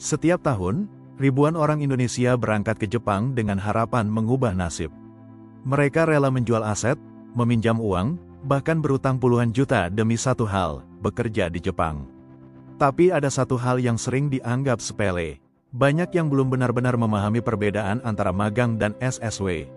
Setiap tahun, ribuan orang Indonesia berangkat ke Jepang dengan harapan mengubah nasib. Mereka rela menjual aset, meminjam uang, bahkan berutang puluhan juta demi satu hal, bekerja di Jepang. Tapi ada satu hal yang sering dianggap sepele. Banyak yang belum benar-benar memahami perbedaan antara magang dan SSW.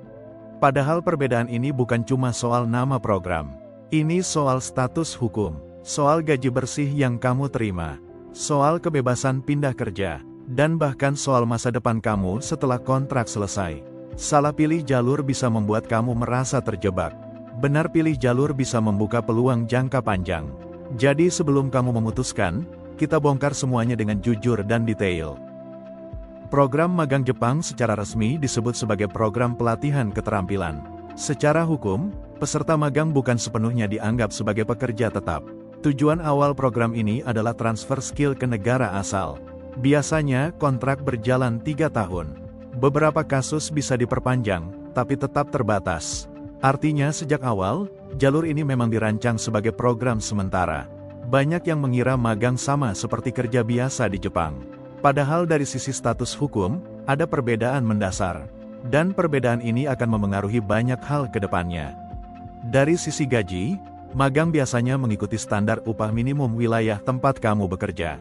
Padahal perbedaan ini bukan cuma soal nama program. Ini soal status hukum, soal gaji bersih yang kamu terima, soal kebebasan pindah kerja, dan bahkan soal masa depan kamu setelah kontrak selesai. Salah pilih jalur bisa membuat kamu merasa terjebak. Benar pilih jalur bisa membuka peluang jangka panjang. Jadi sebelum kamu memutuskan, kita bongkar semuanya dengan jujur dan detail. Program magang Jepang secara resmi disebut sebagai program pelatihan keterampilan. Secara hukum, peserta magang bukan sepenuhnya dianggap sebagai pekerja tetap. Tujuan awal program ini adalah transfer skill ke negara asal. Biasanya, kontrak berjalan 3 tahun. Beberapa kasus bisa diperpanjang, tapi tetap terbatas. Artinya sejak awal, jalur ini memang dirancang sebagai program sementara. Banyak yang mengira magang sama seperti kerja biasa di Jepang. Padahal dari sisi status hukum, ada perbedaan mendasar. Dan perbedaan ini akan memengaruhi banyak hal ke depannya. Dari sisi gaji, magang biasanya mengikuti standar upah minimum wilayah tempat kamu bekerja.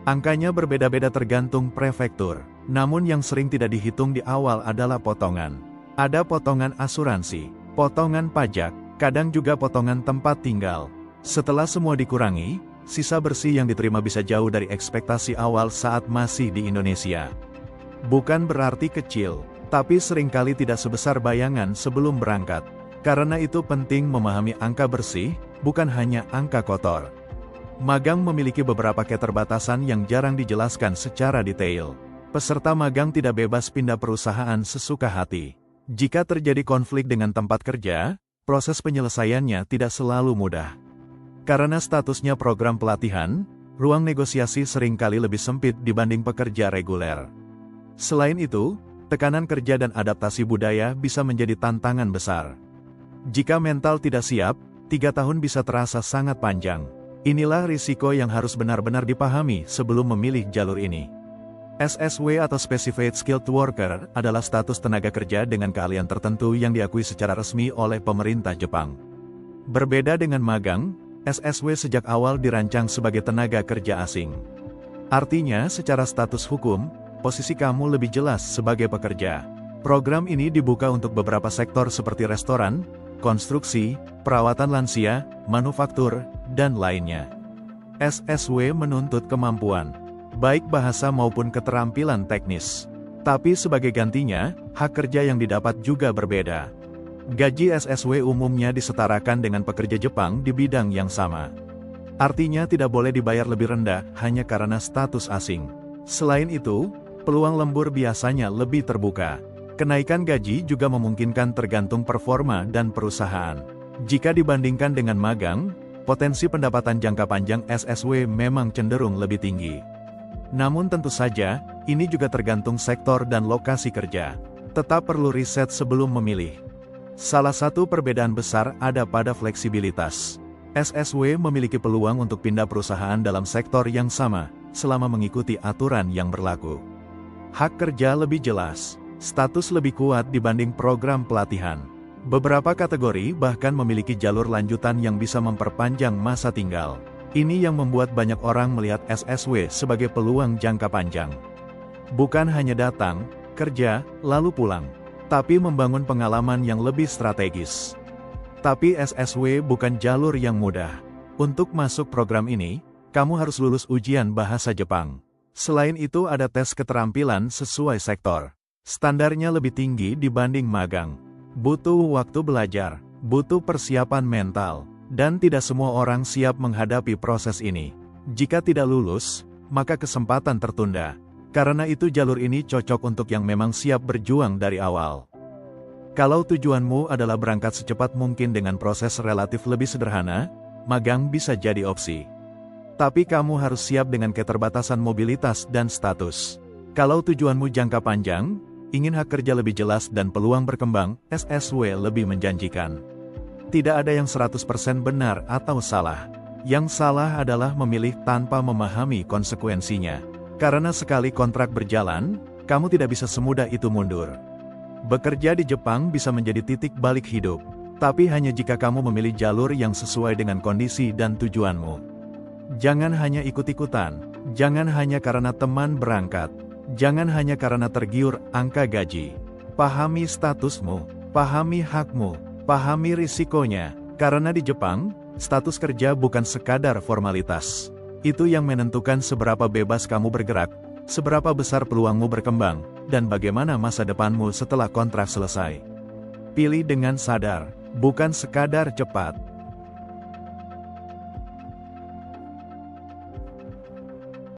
Angkanya berbeda-beda tergantung prefektur, namun yang sering tidak dihitung di awal adalah potongan. Ada potongan asuransi, potongan pajak, kadang juga potongan tempat tinggal. Setelah semua dikurangi, sisa bersih yang diterima bisa jauh dari ekspektasi awal saat masih di Indonesia. Bukan berarti kecil, tapi seringkali tidak sebesar bayangan sebelum berangkat. Karena itu penting memahami angka bersih, bukan hanya angka kotor. Magang memiliki beberapa keterbatasan yang jarang dijelaskan secara detail. Peserta magang tidak bebas pindah perusahaan sesuka hati. Jika terjadi konflik dengan tempat kerja, proses penyelesaiannya tidak selalu mudah. Karena statusnya program pelatihan, ruang negosiasi seringkali lebih sempit dibanding pekerja reguler. Selain itu, tekanan kerja dan adaptasi budaya bisa menjadi tantangan besar. Jika mental tidak siap, 3 tahun bisa terasa sangat panjang. Inilah risiko yang harus benar-benar dipahami sebelum memilih jalur ini. SSW atau Specified Skilled Worker adalah status tenaga kerja dengan keahlian tertentu yang diakui secara resmi oleh pemerintah Jepang. Berbeda dengan magang, SSW sejak awal dirancang sebagai tenaga kerja asing. Artinya, secara status hukum, posisi kamu lebih jelas sebagai pekerja. Program ini dibuka untuk beberapa sektor seperti restoran, konstruksi, perawatan lansia, manufaktur, dan lainnya. SSW menuntut kemampuan, baik bahasa maupun keterampilan teknis. Tapi sebagai gantinya, hak kerja yang didapat juga berbeda. Gaji SSW umumnya disetarakan dengan pekerja Jepang di bidang yang sama. Artinya tidak boleh dibayar lebih rendah hanya karena status asing. Selain itu, peluang lembur biasanya lebih terbuka. Kenaikan gaji juga memungkinkan tergantung performa dan perusahaan. Jika dibandingkan dengan magang, potensi pendapatan jangka panjang SSW memang cenderung lebih tinggi. Namun tentu saja, ini juga tergantung sektor dan lokasi kerja. Tetap perlu riset sebelum memilih. Salah satu perbedaan besar ada pada fleksibilitas. SSW memiliki peluang untuk pindah perusahaan dalam sektor yang sama, selama mengikuti aturan yang berlaku. Hak kerja lebih jelas, status lebih kuat dibanding program pelatihan. Beberapa kategori bahkan memiliki jalur lanjutan yang bisa memperpanjang masa tinggal. Ini yang membuat banyak orang melihat SSW sebagai peluang jangka panjang. Bukan hanya datang, kerja, lalu pulang, tapi membangun pengalaman yang lebih strategis. Tapi SSW bukan jalur yang mudah. Untuk masuk program ini, kamu harus lulus ujian bahasa Jepang. Selain itu ada tes keterampilan sesuai sektor. Standarnya lebih tinggi dibanding magang. Butuh waktu belajar, butuh persiapan mental, dan tidak semua orang siap menghadapi proses ini. Jika tidak lulus, maka kesempatan tertunda. Karena itu jalur ini cocok untuk yang memang siap berjuang dari awal. Kalau tujuanmu adalah berangkat secepat mungkin dengan proses relatif lebih sederhana, magang bisa jadi opsi. Tapi kamu harus siap dengan keterbatasan mobilitas dan status. Kalau tujuanmu jangka panjang, ingin hak kerja lebih jelas dan peluang berkembang, SSW lebih menjanjikan. Tidak ada yang 100% benar atau salah. Yang salah adalah memilih tanpa memahami konsekuensinya. Karena sekali kontrak berjalan, kamu tidak bisa semudah itu mundur. Bekerja di Jepang bisa menjadi titik balik hidup, tapi hanya jika kamu memilih jalur yang sesuai dengan kondisi dan tujuanmu. Jangan hanya ikut-ikutan, jangan hanya karena teman berangkat, jangan hanya karena tergiur angka gaji. Pahami statusmu, pahami hakmu, pahami risikonya, karena di Jepang, status kerja bukan sekadar formalitas. Itu yang menentukan seberapa bebas kamu bergerak, seberapa besar peluangmu berkembang, dan bagaimana masa depanmu setelah kontrak selesai. Pilih dengan sadar, bukan sekadar cepat.